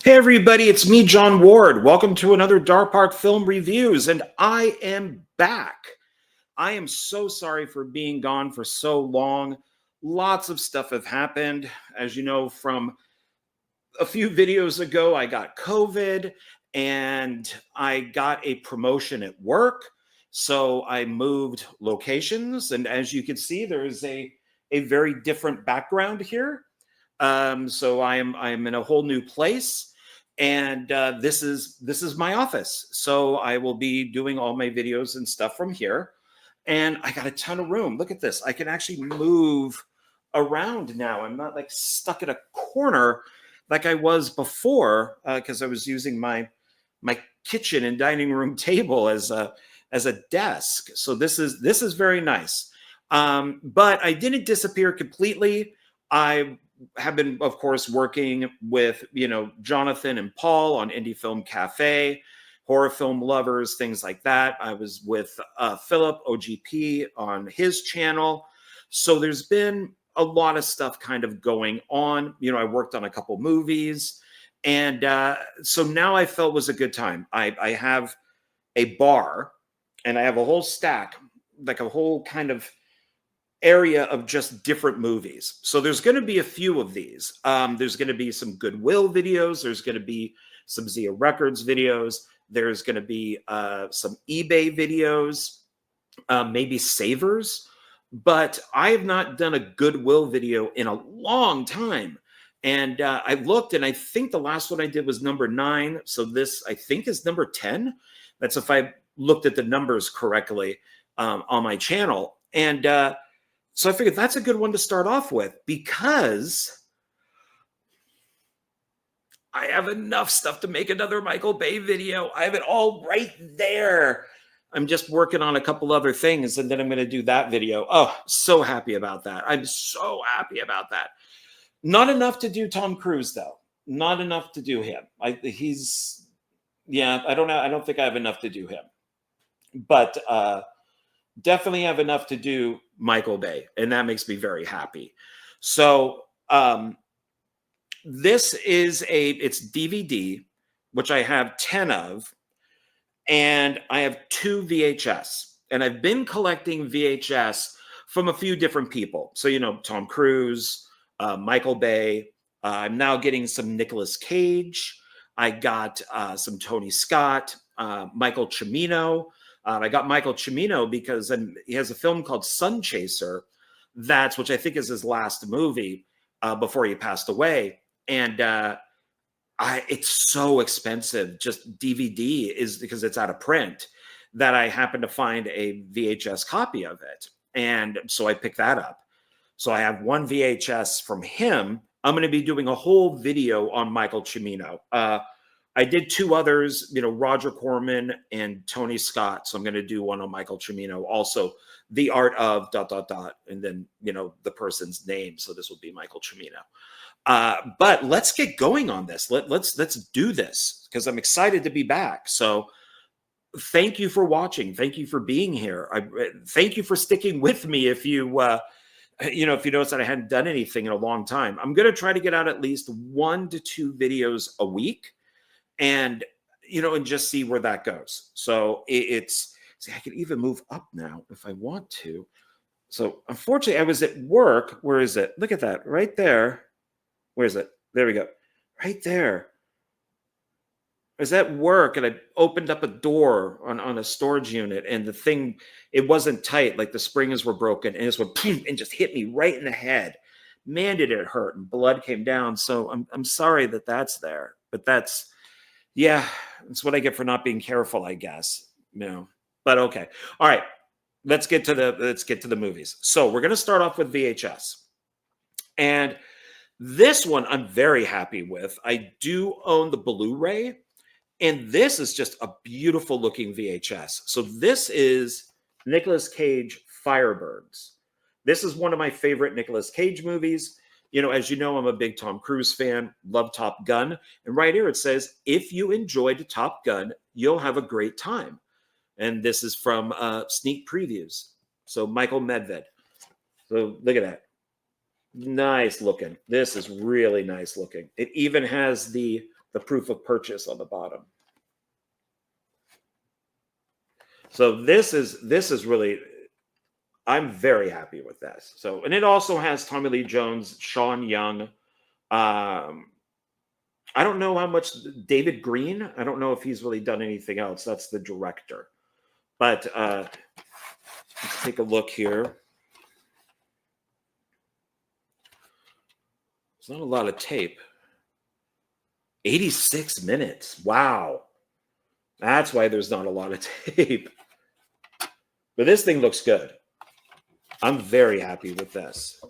Hey everybody, it's me, John Ward. Welcome to another Dark Park Film Reviews, and I am back. I am so sorry for being gone for so long. Lots of stuff have happened. As you know, from a few videos ago, I got COVID and I got a promotion at work. So I moved locations, and as you can see, there's a very different background here. So I'm in a whole new place, and this is my office. So I will be doing all my videos and stuff from here, and I got a ton of room. Look at this. I can actually move around now. I'm not like stuck in a corner like I was before because I was using my kitchen and dining room table as a desk. So this is very nice. But I didn't disappear completely. I have been, of course, working with, Jonathan and Paul on Indie Film Cafe, horror film lovers, things like that. I was with Philip OGP on his channel. So there's been a lot of stuff kind of going on. I worked on a couple movies. And so now I felt was a good time. I have a bar and I have a whole stack, like a whole kind of area of just different movies. So there's going to be a few of these. There's going to be some Goodwill videos. There's going to be some Zia Records videos. There's going to be some eBay videos, maybe Savers. But I have not done a Goodwill video in a long time. And I looked, and I think the last one I did was number 9. So this, I think, is number 10. That's if I looked at the numbers correctly on my channel. And so I figured that's a good one to start off with because I have enough stuff to make another Michael Bay video. I have it all right there. I'm just working on a couple other things, and then I'm going to do that video. Oh, so happy about that. I'm so happy about that. Not enough to do Tom Cruise, though. Not enough to do him. I don't know. I don't think I have enough to do him. But definitely have enough to do Michael Bay, and that makes me very happy. So this is it's DVD, which I have 10 of, and I have 2 VHS, and I've been collecting VHS from a few different people. So, Tom Cruise, Michael Bay. I'm now getting some Nicolas Cage. I got some Tony Scott, Michael Cimino. I got Michael Cimino because he has a film called Sun Chaser, which I think is his last movie before he passed away. And it's so expensive. Just DVD is because it's out of print that I happened to find a VHS copy of it. And so I picked that up. So I have 1 VHS from him. I'm going to be doing a whole video on Michael Cimino. I did 2 others, Roger Corman and Tony Scott. So I'm going to do one on Michael Cimino. Also, The Art of ... and then, the person's name. So this will be Michael Cimino. But let's get going on this. Let's do this because I'm excited to be back. So thank you for watching. Thank you for being here. Thank you for sticking with me. If you, if you notice that I hadn't done anything in a long time, I'm going to try to get out at least 1 to 2 videos a week. And, and just see where that goes. So see, I can even move up now if I want to. So unfortunately, I was at work. Where is it? Look at that right there. Where is it? There we go. Right there. I was at work and I opened up a door on a storage unit, and the thing, it wasn't tight. Like the springs were broken, and it just went and just hit me right in the head. Man, did it hurt, and blood came down. So I'm sorry that that's there, but that's what I get for not being careful, I guess. But okay. All right. Let's get to the movies. So we're going to start off with VHS. And this one I'm very happy with. I do own the Blu-ray, and this is just a beautiful looking VHS. So this is Nicolas Cage Firebirds. This is one of my favorite Nicolas Cage movies. As you know, I'm a big Tom Cruise fan, love Top Gun. And right here it says, if you enjoyed Top Gun, you'll have a great time. And this is from sneak previews. So Michael Medved. So look at that. Nice looking. This is really nice looking. It even has the the proof of purchase on the bottom. So this is really, I'm very happy with this. So, and it also has Tommy Lee Jones, Sean Young. I don't know how much David Green. I don't know if he's really done anything else. That's the director. But let's take a look here. There's not a lot of tape. 86 minutes. Wow. That's why there's not a lot of tape. But this thing looks good. I'm very happy with this.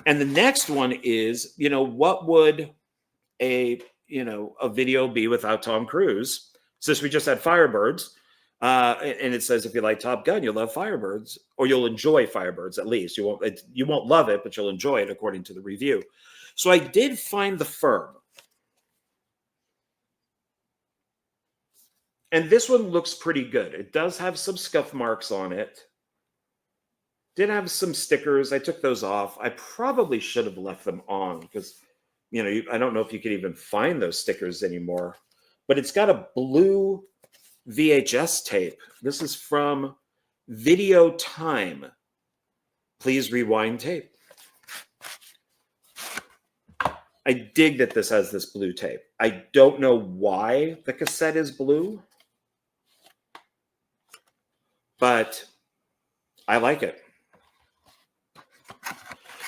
And the next one is, what would a video be without Tom Cruise? Since we just had Firebirds, and it says if you like Top Gun, you'll love Firebirds, or you'll enjoy Firebirds at least. You won't love it, but you'll enjoy it according to the review. So I did find The Firm. And this one looks pretty good. It does have some scuff marks on it. Did have some stickers. I took those off. I probably should have left them on because, I don't know if you could even find those stickers anymore. But it's got a blue VHS tape. This is from Video Time. Please rewind tape. I dig that this has this blue tape. I don't know why the cassette is blue, but I like it.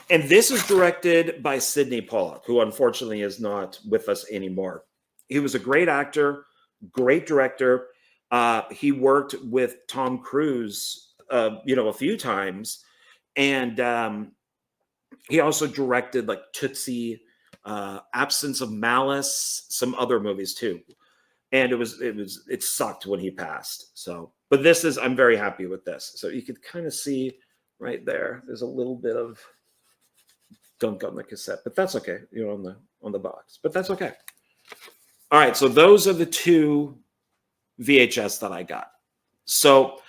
And this is directed by Sidney Pollack, who unfortunately is not with us anymore. He was a great actor, great director. He worked with Tom Cruise, a few times. And he also directed like Tootsie, Absence of Malice, some other movies too. And it sucked when he passed. So, but I'm very happy with this. So you could kind of see right there, there's a little bit of gunk on the cassette, but that's okay. On the box, but that's okay. All right. So those are the two VHS that I got. So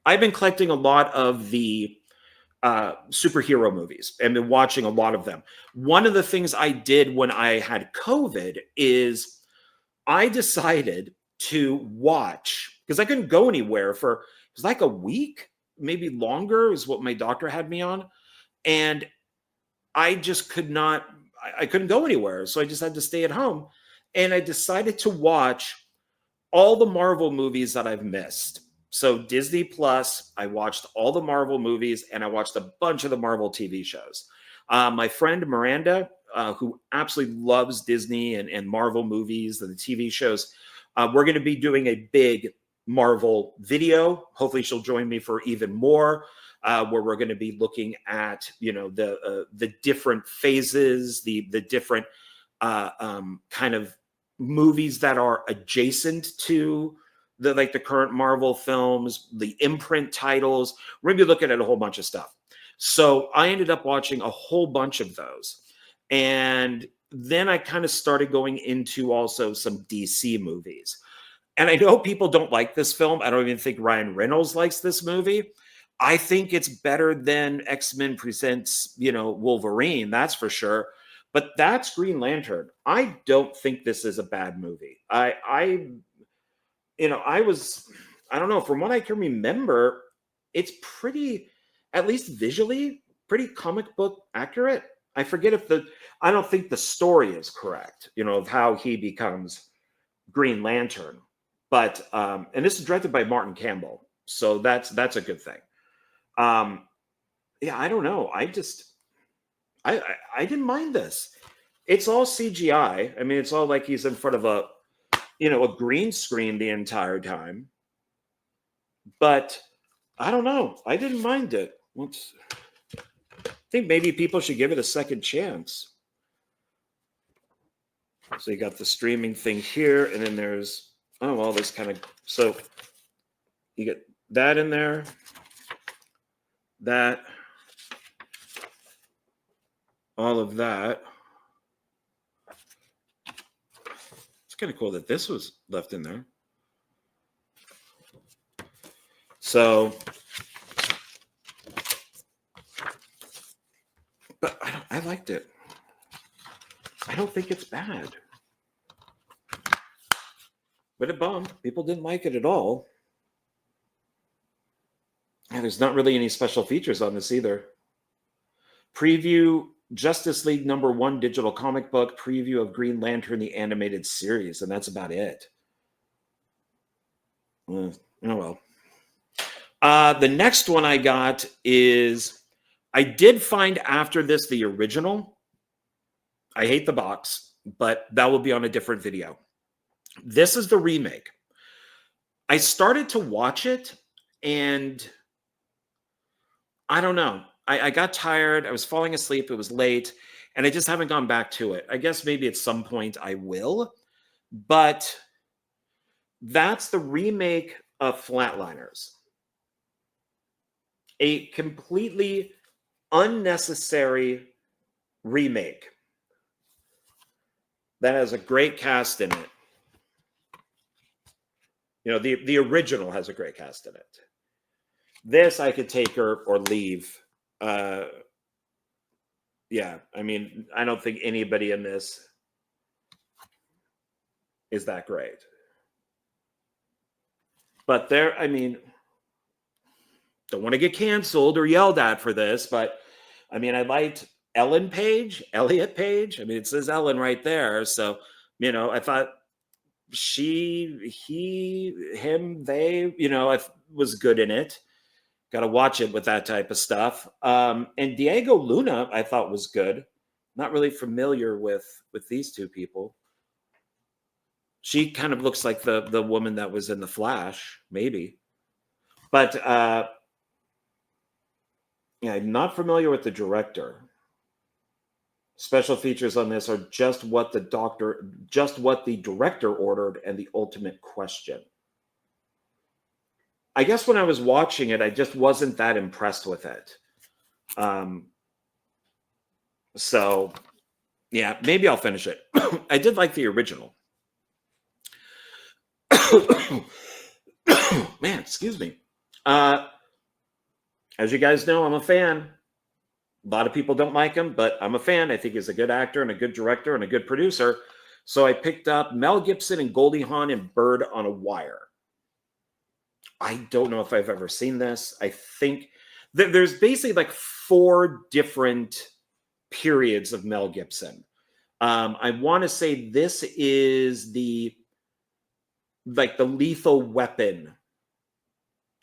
I've been collecting a lot of the superhero movies and been watching a lot of them. One of the things I did when I had COVID is I decided to watch, because I couldn't go anywhere for, it was like a week, maybe longer is what my doctor had me on. And I just I couldn't go anywhere. So I just had to stay at home. And I decided to watch all the Marvel movies that I've missed. So Disney Plus, I watched all the Marvel movies and I watched a bunch of the Marvel TV shows. My friend Miranda, who absolutely loves Disney and Marvel movies and the TV shows, we're going to be doing a big Marvel video. Hopefully she'll join me for even more, where we're going to be looking at, the different phases, the different kind of movies that are adjacent to the current Marvel films, the imprint titles. We're going to be looking at a whole bunch of stuff. So I ended up watching a whole bunch of those. And then I kind of started going into also some DC movies. And I know people don't like this film. I don't even think Ryan Reynolds likes this movie. I think it's better than X-Men Presents, Wolverine, that's for sure. But that's Green Lantern. I don't think this is a bad movie. I don't know, from what I can remember, it's pretty, at least visually, pretty comic book accurate. I forget I don't think the story is correct, of how he becomes Green Lantern. But, and this is directed by Martin Campbell. So that's a good thing. Yeah, I don't know. I didn't mind this. It's all CGI. I mean, it's all like he's in front of a green screen the entire time. But I don't know. I didn't mind it. I think maybe people should give it a second chance. So you got the streaming thing here, and then there's, all this kind of, so you get that in there, that, all of that. It's kind of cool that this was left in there. So, but I liked it. I don't think it's bad. but it bombed. People didn't like it at all. And there's not really any special features on this either. Preview Justice League #1 digital comic book, preview of Green Lantern, the animated series, and that's about it. Oh, well. The next one I got is, I did find after this the original. I hate the box, but that will be on a different video. This is the remake. I started to watch it, and I don't know. I got tired. I was falling asleep. It was late, and I just haven't gone back to it. I guess maybe at some point I will, but that's the remake of Flatliners. A completely unnecessary remake that has a great cast in it. You know, the original has a great cast in it. This I could take or leave. Yeah, I mean, I don't think anybody in this is that great. But there, I mean, don't want to get canceled or yelled at for this, but I mean, I liked Elliot Page. I mean, it says Ellen right there. So, you know, I thought she, he, him, they, you know, I was good in it. Got to watch it with that type of stuff. And Diego Luna, I thought was good. Not really familiar with these two people. She kind of looks like the woman that was in The Flash, maybe. But yeah, I'm not familiar with the director. Special features on this are just what the director ordered and the ultimate question. I guess when I was watching it, I just wasn't that impressed with it. So, yeah, maybe I'll finish it. I did like the original. Man, excuse me. As you guys know, I'm a fan. A lot of people don't like him, but I'm a fan. I think he's a good actor and a good director and a good producer. So I picked up Mel Gibson and Goldie Hawn in Bird on a Wire. I don't know if I've ever seen this. I think there's basically like 4 different periods of Mel Gibson. I want to say this is the Lethal Weapon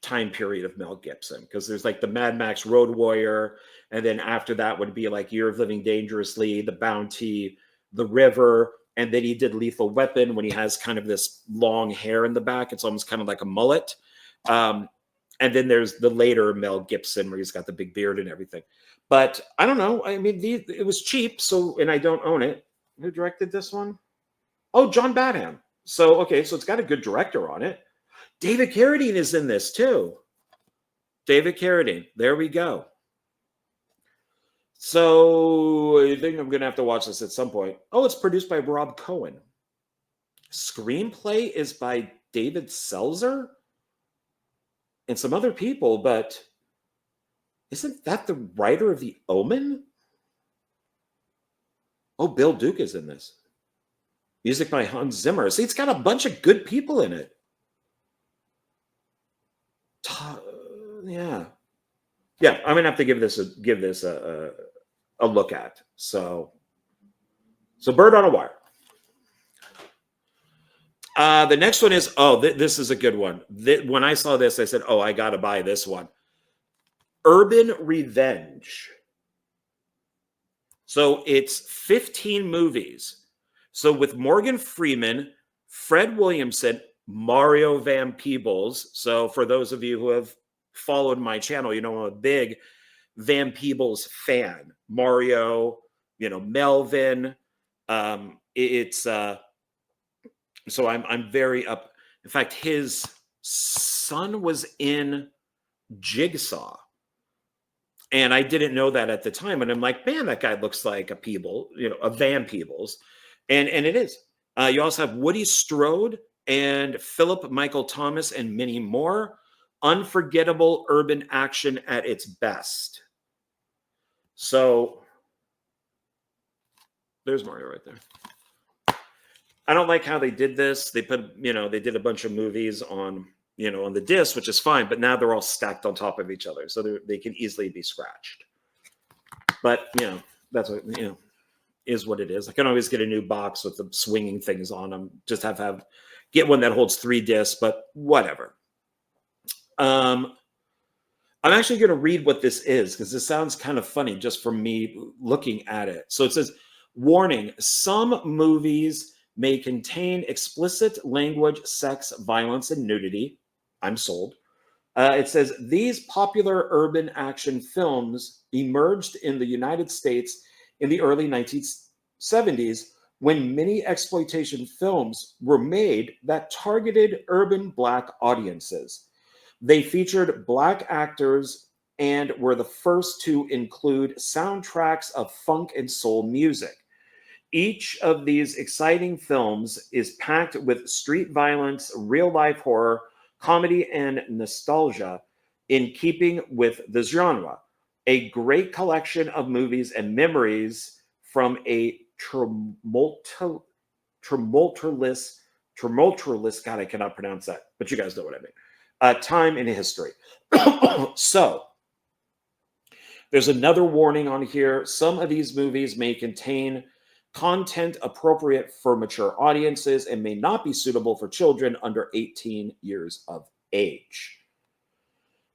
time period of Mel Gibson, because there's like the Mad Max Road Warrior, and then after that would be like Year of Living Dangerously, The Bounty, The River, and then he did Lethal Weapon when he has kind of this long hair in the back. It's almost kind of like a mullet. And then there's the later Mel Gibson where he's got the big beard and everything. But I don't know. I mean, it was cheap, so, and I don't own it. Who directed this one? Oh, John Badham. So, okay, so it's got a good director on it. David Carradine is in this too. David Carradine. There we go. So I think I'm going to have to watch this at some point. Oh, it's produced by Rob Cohen. Screenplay is by David Seltzer and some other people, but isn't that the writer of The Omen? Oh, Bill Duke is in this. Music by Hans Zimmer. See, it's got a bunch of good people in it. Yeah, I'm gonna have to give this a look at. So Bird on a Wire. The next one is, this is a good one. When I saw this, I said, oh, I gotta buy this one. Urban Revenge. So it's 15 movies. So with Morgan Freeman, Fred Williamson, Mario Van Peebles. So for those of you who have followed my channel, you know I'm a big Van Peebles fan. Mario, Melvin. So I'm very up. In fact, his son was in Jigsaw. And I didn't know that at the time. And I'm like, man, that guy looks like a Peebles, a Van Peebles. And it is. You also have Woody Strode and Philip Michael Thomas and many more. Unforgettable urban action at its best. So there's Mario right there. I don't like how they did this. They put, they did a bunch of movies on, on the disc, which is fine, but now they're all stacked on top of each other. So they can easily be scratched. But, that's what, is what it is. I can always get a new box with the swinging things on them. Just get one that holds 3 discs, but whatever. I'm actually going to read what this is because this sounds kind of funny just from me looking at it. So it says, warning, some movies may contain explicit language, sex, violence, and nudity. I'm sold. It says, these popular urban action films emerged in the United States in the early 1970s when many exploitation films were made that targeted urban Black audiences. They featured Black actors and were the first to include soundtracks of funk and soul music. Each of these exciting films is packed with street violence, real-life horror, comedy, and nostalgia in keeping with the genre. A great collection of movies and memories from a tumultuous, God, I cannot pronounce that, but you guys know what I mean. Time in history. So, there's another warning on here. Some of these movies may contain content appropriate for mature audiences and may not be suitable for children under 18 years of age.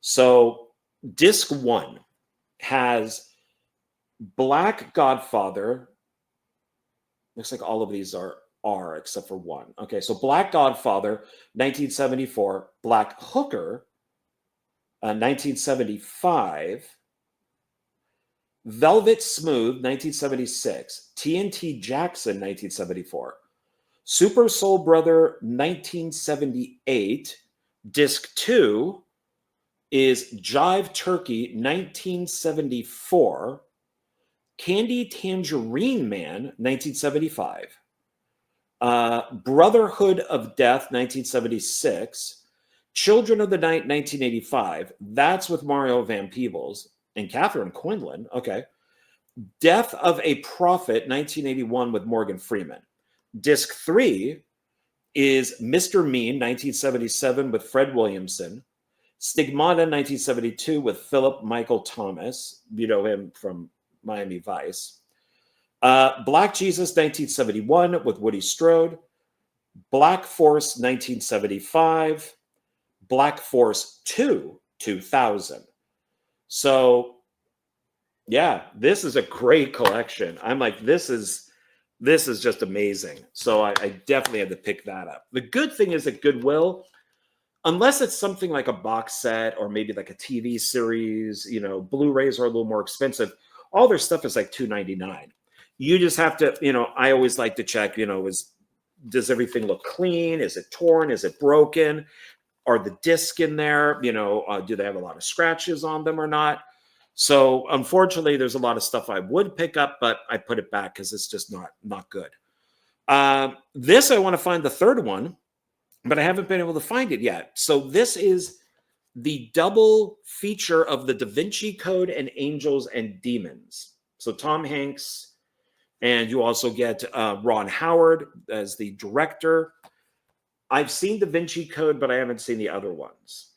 So, disc 1 has Black Godfather. Looks like all of these are except for one. Okay, so Black Godfather, 1974. Black Hooker, 1975. Velvet Smooth, 1976. TNT Jackson, 1974. Super Soul Brother, 1978. Disc 2 is Jive Turkey, 1974. Candy Tangerine Man, 1975. Brotherhood of Death, 1976. Children of the Night, 1985. That's with Mario Van Peebles and Catherine Quinlan. Okay. Death of a Prophet, 1981 with Morgan Freeman. Disc 3 is Mr. Mean, 1977 with Fred Williamson. Stigmata, 1972 with Philip Michael Thomas. You know him from Miami Vice. Black Jesus, 1971 with Woody Strode. Black Force, 1975. Black Force 2, 2000. So, yeah, this is a great collection. I'm like, this is just amazing. So I definitely had to pick that up. The good thing is at Goodwill, unless it's something like a box set or maybe like a TV series, Blu-rays are a little more expensive. All their stuff is like $2.99. You just have to, I always like to check, does everything look clean? Is it torn? Is it broken? Are the discs in there? Do they have a lot of scratches on them or not? So unfortunately, there's a lot of stuff I would pick up, but I put it back because it's just not good. This, I want to find the third one, but I haven't been able to find it yet. So this is the double feature of the Da Vinci Code and Angels and Demons. So Tom Hanks, and you also get Ron Howard as the director. I've seen Da Vinci Code, but I haven't seen the other ones.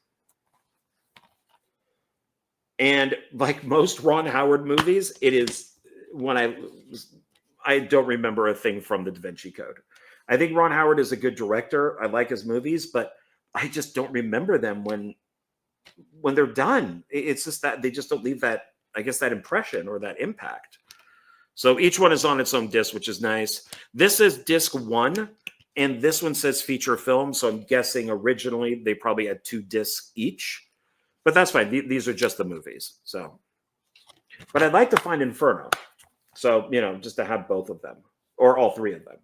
And like most Ron Howard movies, it is when I don't remember a thing from the Da Vinci Code. I think Ron Howard is a good director. I like his movies, but I just don't remember them when they're done. It's just that they just don't leave that, I guess, that impression or that impact. So each one is on its own disc, which is nice. This is disc 1, and this one says feature film. So I'm guessing originally they probably had 2 discs each. But that's fine. These are just the movies. So, but I'd like to find Inferno. So, just to have both of them or all 3 of them.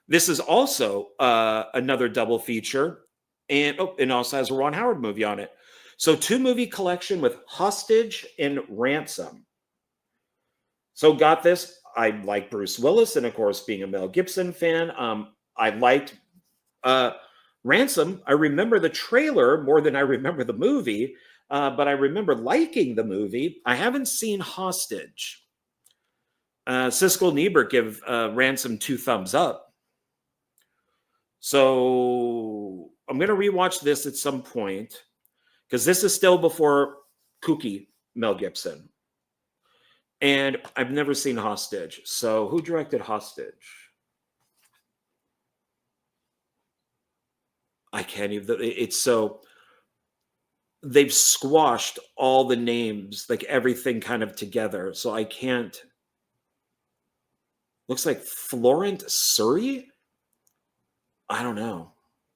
This is also another double feature. And it also has a Ron Howard movie on it. So 2-movie collection with Hostage and Ransom. So got this. I like Bruce Willis. And of course, being a Mel Gibson fan, I liked Ransom. I remember the trailer more than I remember the movie, but I remember liking the movie. I haven't seen Hostage. Siskel and Ebert give Ransom 2 thumbs up. So I'm going to rewatch this at some point because this is still before kooky Mel Gibson. And I've never seen Hostage. So who directed Hostage? I can't even. It's so. They've squashed all the names, like everything kind of together. So I can't. Looks like Florent Surrey? I don't know.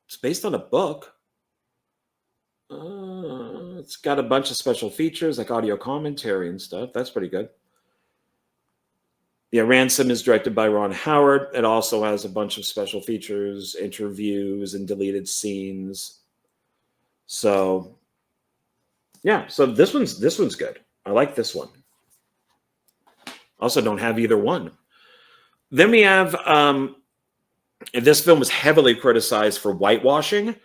It's based on a book. It's got a bunch of special features like audio commentary and stuff. That's pretty good. Yeah, Ransom is directed by Ron Howard. It also has a bunch of special features, interviews, and deleted scenes. So, yeah. So this one's good. I like this one. Also, don't have either one. Then we have this film was heavily criticized for whitewashing.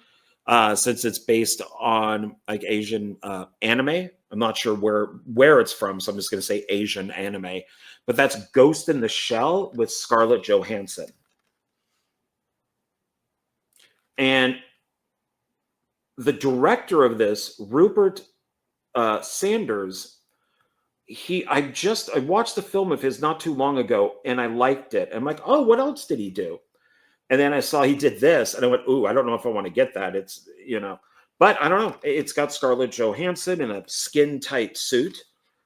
Since it's based on like Asian anime. I'm not sure where it's from, so I'm just going to say Asian anime. But that's Ghost in the Shell with Scarlett Johansson. And the director of this, Rupert Sanders, I watched the film of his not too long ago, and I liked it. I'm like, oh, what else did he do? And then I saw he did this, and I went, ooh, I don't know if I want to get that. It's, but I don't know. It's got Scarlett Johansson in a skin-tight suit.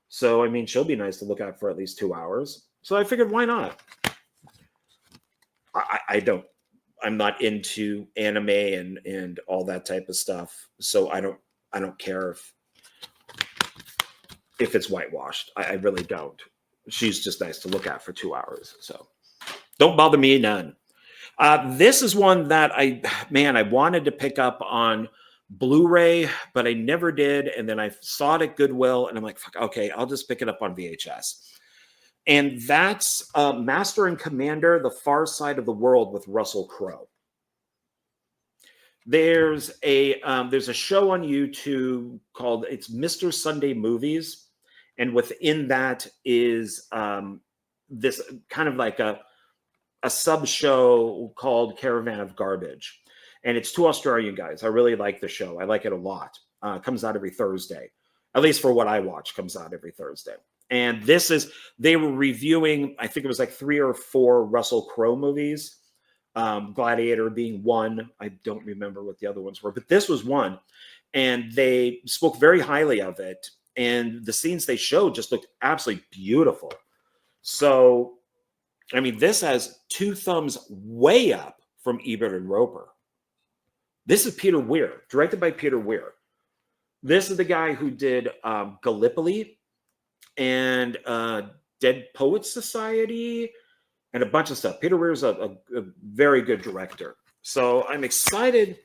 So, I mean, she'll be nice to look at for at least 2 hours. So I figured, why not? I'm not into anime and all that type of stuff. So I don't care if it's whitewashed. I really don't. She's just nice to look at for 2 hours. So don't bother me none. This is one that I wanted to pick up on Blu-ray, but I never did. And then I saw it at Goodwill, and I'm like, fuck, okay, I'll just pick it up on VHS. And that's Master and Commander: The Far Side of the World with Russell Crowe. There's a show on YouTube called Mr. Sunday Movies, and within that is this kind of like a sub show called Caravan of Garbage. And it's 2 Australian guys. I really like the show. I like it a lot. It comes out every Thursday. At least for what I watch, comes out every Thursday. And they were reviewing, I think it was like 3 or 4 Russell Crowe movies. Gladiator being one. I don't remember what the other ones were, but this was one. And they spoke very highly of it. And the scenes they showed just looked absolutely beautiful. So, I mean, this has 2 thumbs way up from Ebert and Roper. This is Peter Weir, directed by Peter Weir. This is the guy who did Gallipoli and Dead Poets Society and a bunch of stuff. Peter Weir is a very good director. So I'm excited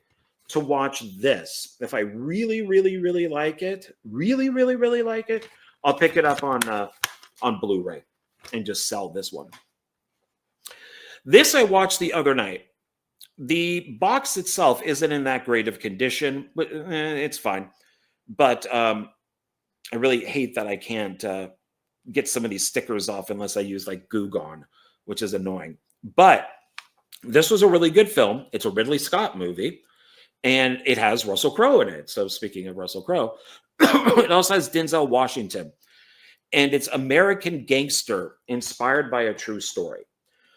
to watch this. If I really, really, really like it, I'll pick it up on Blu-ray and just sell this one. This I watched the other night. The box itself isn't in that great of condition, but it's fine. But I really hate that I can't get some of these stickers off unless I use like Goo Gone, which is annoying. But this was a really good film. It's a Ridley Scott movie, and it has Russell Crowe in it. So speaking of Russell Crowe, it also has Denzel Washington. And it's American Gangster, inspired by a true story.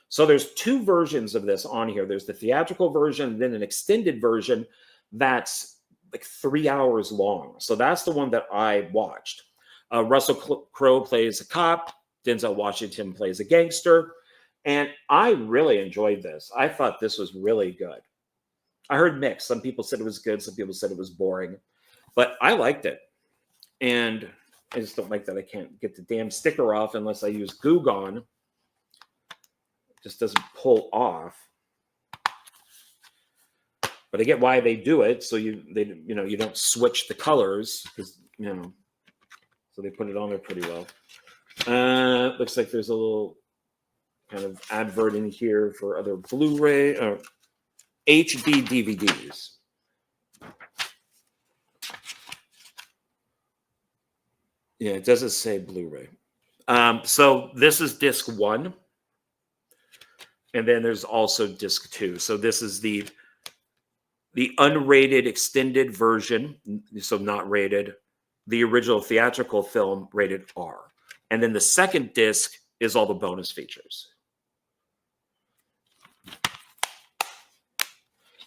So there's 2 versions of this on here. There's the theatrical version, and then an extended version that's like 3 hours long. So that's the one that I watched. Russell Crowe plays a cop. Denzel Washington plays a gangster. And I really enjoyed this. I thought this was really good. I heard mixed. Some people said it was good. Some people said it was boring. But I liked it. And I just don't like that I can't get the damn sticker off unless I use Goo Gone. Just doesn't pull off. But I get why they do it, so you don't switch the colors, because so they put it on there pretty well. Looks like there's a little kind of advert in here for other Blu-ray or HD DVDs. Yeah, it doesn't say Blu-ray. So this is disc 1. And then there's also disc 2. So this is the the unrated extended version, so not rated, the original theatrical film rated R. And then the second disc is all the bonus features.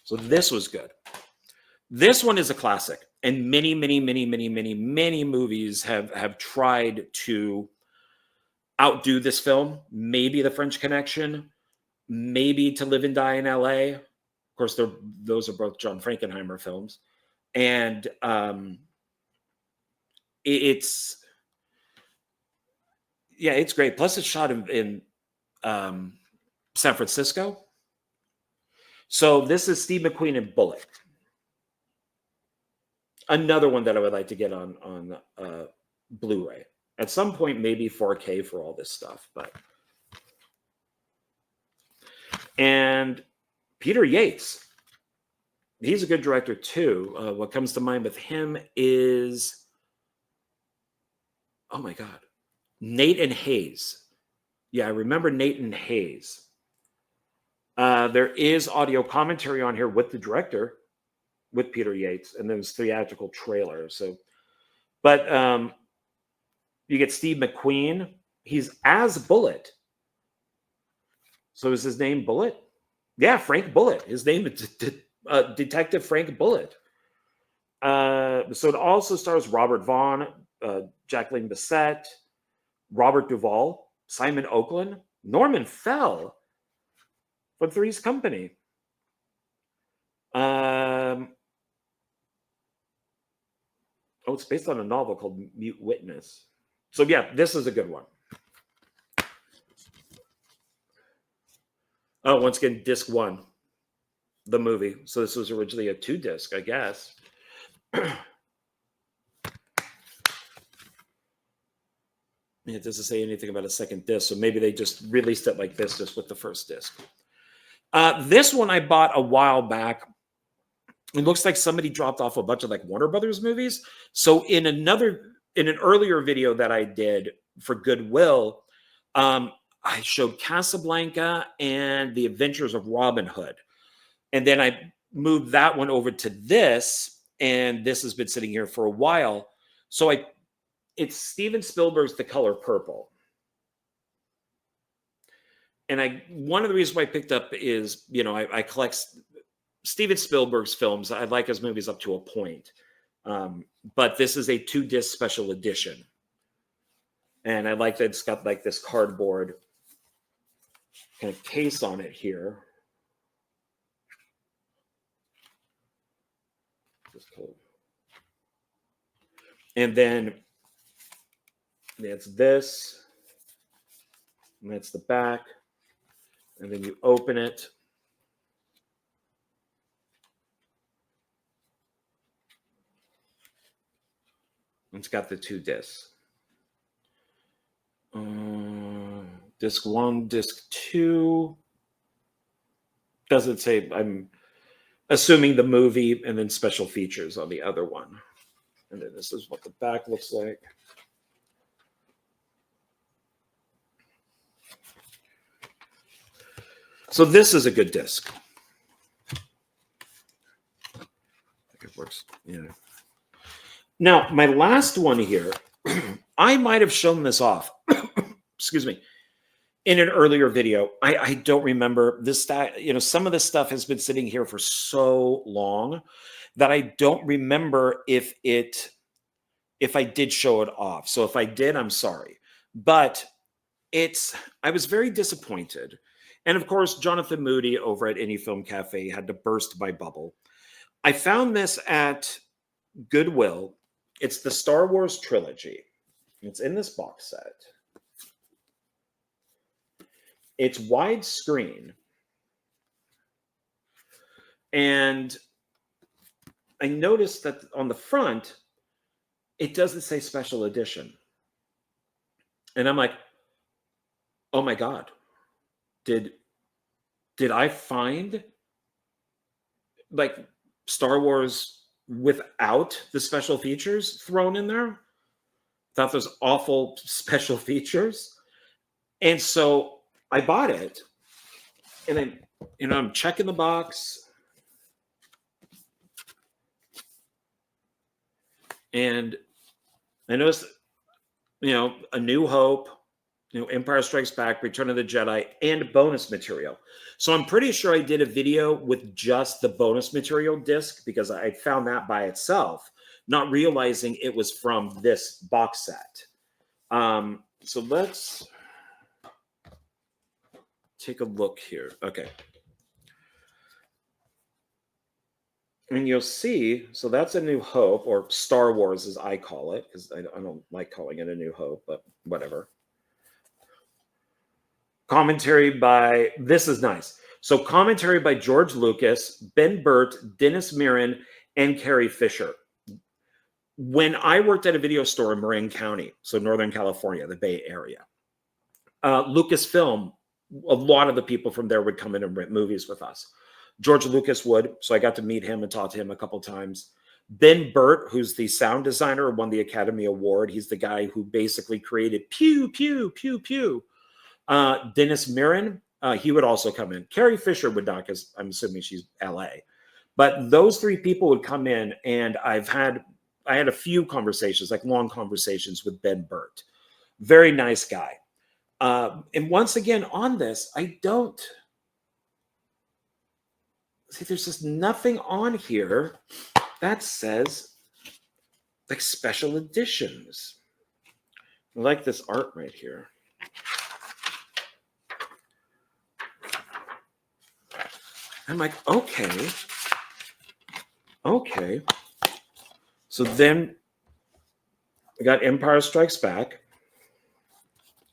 So this was good. This one is a classic, and many movies have tried to outdo this film. Maybe The French Connection, maybe To Live and Die in LA. Of course, those are both John Frankenheimer films. And it's great. Plus, it's shot in San Francisco. So this is Steve McQueen and Bullet. Another one that I would like to get on Blu-ray. At some point, maybe 4K for all this stuff. And Peter Yates, he's a good director too. What comes to mind with him is, oh my God, Nate and Hayes. Yeah, I remember Nate and Hayes. There is audio commentary on here with the director, with Peter Yates, and there's theatrical trailer. So, but you get Steve McQueen. He's as Bullet. So is his name Bullet? Yeah, Frank Bullet. His name is Detective Frank Bullet. So it also stars Robert Vaughn, Jacqueline Bisset, Robert Duvall, Simon Oakland, Norman Fell from Three's Company. It's based on a novel called Mute Witness. So yeah, this is a good one. Oh, once again, disc 1, the movie. So this was originally a 2-disc, I guess. It doesn't say anything about a second disc, so maybe they just released it like this, just with the first disc. This one I bought a while back. It looks like somebody dropped off a bunch of like Warner Brothers movies. So in an earlier video that I did for Goodwill, I showed Casablanca and The Adventures of Robin Hood. And then I moved that one over to this, and this has been sitting here for a while. So it's Steven Spielberg's The Color Purple. And one of the reasons why I picked up is, I collect Steven Spielberg's films. I like his movies up to a point. But this is a 2-disc special edition. And I like that it's got like this cardboard kind of case on it here. And then that's this. And that's the back. And then you open it. It's got the 2 discs. Disc 1, disc 2. Doesn't say. I'm assuming the movie and then special features on the other one. And then this is what the back looks like. So this is a good disc. I think it works. Yeah. Now, my last one here, I might have shown this off. Excuse me. In an earlier video. I don't remember this. Some of this stuff has been sitting here for so long that I don't remember if I did show it off. So if I did, I'm sorry. But I was very disappointed. And of course, Jonathan Moody over at Any Film Cafe had to burst my bubble. I found this at Goodwill. It's the Star Wars trilogy. It's in this box set. It's widescreen. And I noticed that on the front, it doesn't say special edition. And I'm like, oh my God. Did I find like Star Wars without the special features thrown in there? Thought those awful special features. And so I bought it, and then, I'm checking the box. And I noticed, A New Hope, Empire Strikes Back, Return of the Jedi, and bonus material. So I'm pretty sure I did a video with just the bonus material disc because I found that by itself, not realizing it was from this box set. So let's take a look here. Okay. And you'll see, so that's A New Hope, or Star Wars as I call it, because I don't like calling it A New Hope, but whatever. Commentary by, this is nice. So commentary by George Lucas, Ben Burtt, Dennis Mirren, and Carrie Fisher. When I worked at a video store in Marin County, so Northern California, the Bay Area, Lucasfilm, a lot of the people from there would come in and rent movies with us. George Lucas would, so I got to meet him and talk to him a couple times. Ben Burtt, who's the sound designer, won the Academy Award. He's the guy who basically created Pew, Pew, Pew, Pew. Dennis Mirren, he would also come in. Carrie Fisher would not, because I'm assuming she's LA. But those three people would come in, and I had a few conversations, like long conversations with Ben Burtt. Very nice guy. And once again, on this, I don't see, there's just nothing on here that says like special editions. I like this art right here. I'm like, okay. So then I got Empire Strikes Back.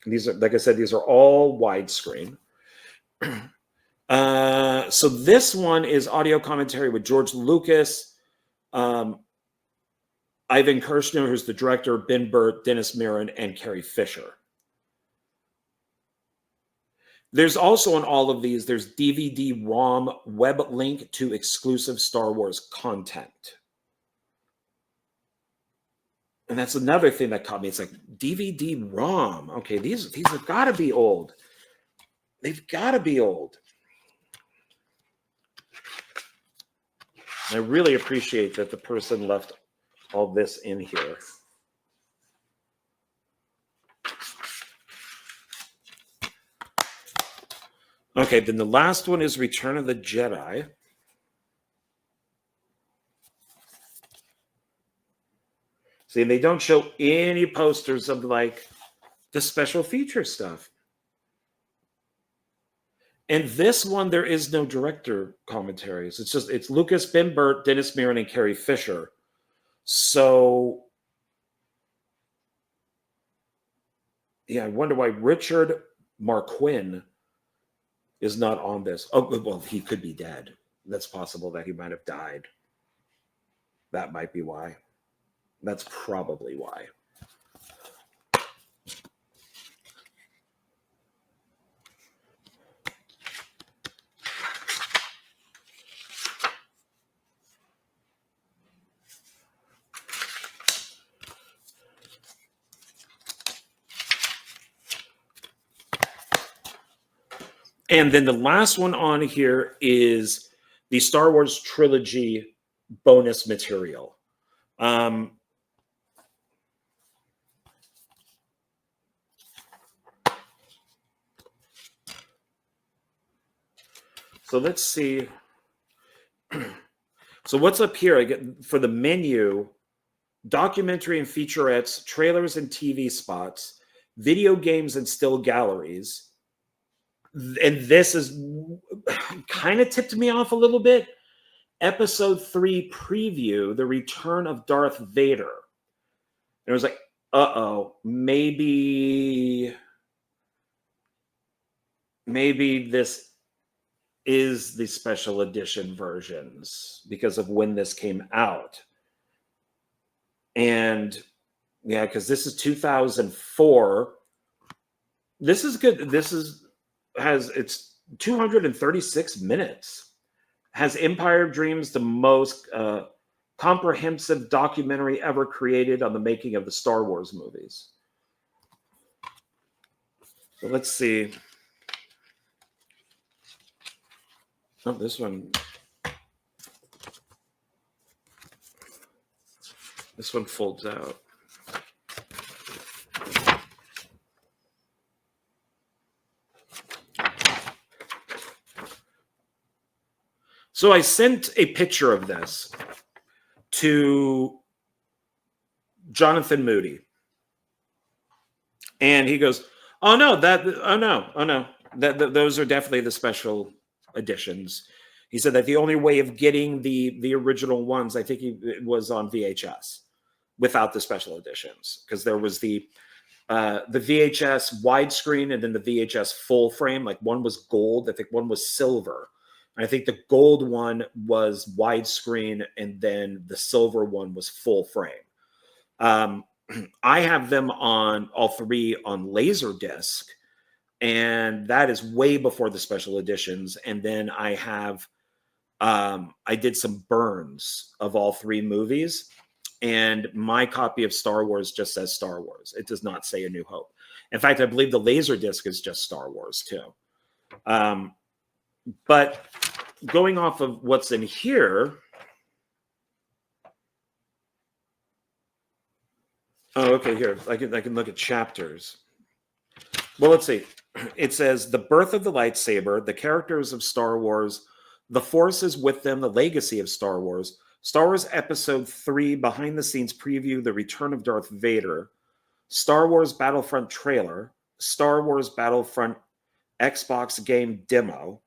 These are, like I said, these are all widescreen. So this one is audio commentary with George Lucas, Ivan Kirshner, who's the director, Ben Burtt, Dennis Mirren, and Carrie Fisher. There's also on all of these, there's DVD-ROM web link to exclusive Star Wars content. And that's another thing that caught me. It's like DVD-ROM. Okay, these have got to be old. They've got to be old. I really appreciate that the person left all this in here. Okay, then the last one is Return of the Jedi. See, they don't show any posters of like the special feature stuff. And this one, there is no director commentaries. It's Lucas, Ben Burtt, Dennis Mirren, and Carrie Fisher. So, yeah, I wonder why Richard Marquand is not on this. Oh, well, he could be dead. That's possible that he might have died. That might be why. That's probably why. And then the last one on here is the Star Wars trilogy bonus material. So let's see. So what's up here? I get for the menu, documentary and featurettes, trailers and TV spots, video games and still galleries. And this is kind of tipped me off a little bit. Episode 3 preview, The Return of Darth Vader. And it was like, maybe this is the special edition versions because of when this came out. And yeah, because this is 2004. This is good. It's 236 minutes. Has Empire Dreams the most comprehensive documentary ever created on the making of the Star Wars movies. So let's see. Oh, this one. This one folds out. So I sent a picture of this to Jonathan Moody. And he goes, oh no, those are definitely the special editions. He said that the only way of getting the original ones, I think it was on VHS without the special editions, because there was the VHS widescreen and then the VHS full frame. Like one was gold, I think one was silver. And I think the gold one was widescreen and then the silver one was full frame. I have them on all three on Laserdisc, and that is way before the special editions. And then I have, I did some burns of all three movies, and my copy of Star Wars just says Star Wars. It does not say A New Hope. In fact, I believe the Laserdisc is just Star Wars too. But going off of what's in here, oh, okay, here, I can look at chapters. Well, let's see. It says, the birth of the lightsaber, the characters of Star Wars, the Force is with them, the legacy of Star Wars Episode 3, behind-the-scenes preview, the return of Darth Vader, Star Wars Battlefront trailer, Star Wars Battlefront Xbox game demo,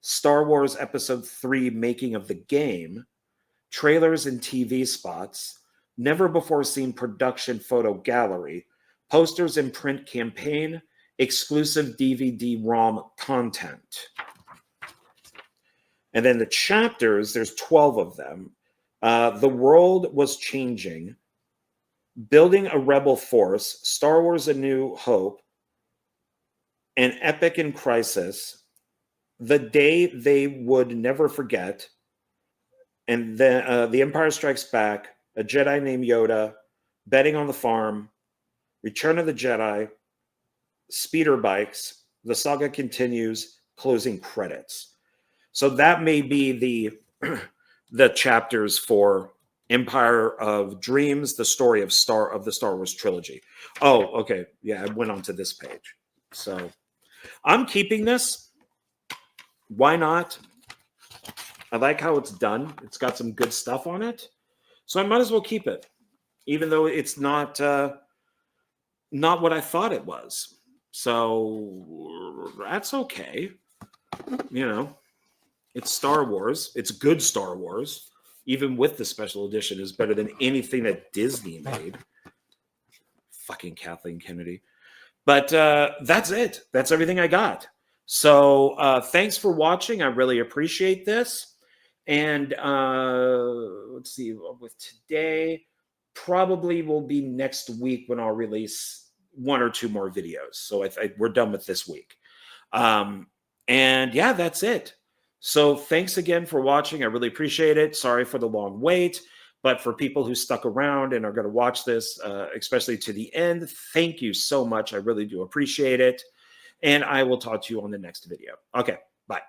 Star Wars Episode 3 making of the game, trailers and TV spots, never-before-seen production photo gallery, posters and print campaign, exclusive DVD-ROM content. And then the chapters, there's 12 of them. The world was changing, building a rebel force, Star Wars A New Hope, an epic in crisis, the day they would never forget, and then The Empire Strikes Back, a Jedi named Yoda, betting on the farm, Return of the Jedi, speeder bikes, the saga continues, closing credits. So that may be the chapters for Empire of Dreams, the story of the Star Wars trilogy. Oh, okay. Yeah, I went on to this page. So I'm keeping this. Why not? I like how it's done. It's got some good stuff on it. So I might as well keep it, even though it's not what I thought it was. So that's okay. You know, it's Star Wars. It's good Star Wars. Even with the special edition, is better than anything that Disney made. Fucking Kathleen Kennedy. But that's it. That's everything I got. So thanks for watching. I really appreciate this. And let's see, with today, probably will be next week when I'll release 1 or 2 more videos. So we're done with this week. And yeah, that's it. So thanks again for watching. I really appreciate it. Sorry for the long wait, but for people who stuck around and are going to watch this, especially to the end, thank you so much. I really do appreciate it. And I will talk to you on the next video. Okay, bye.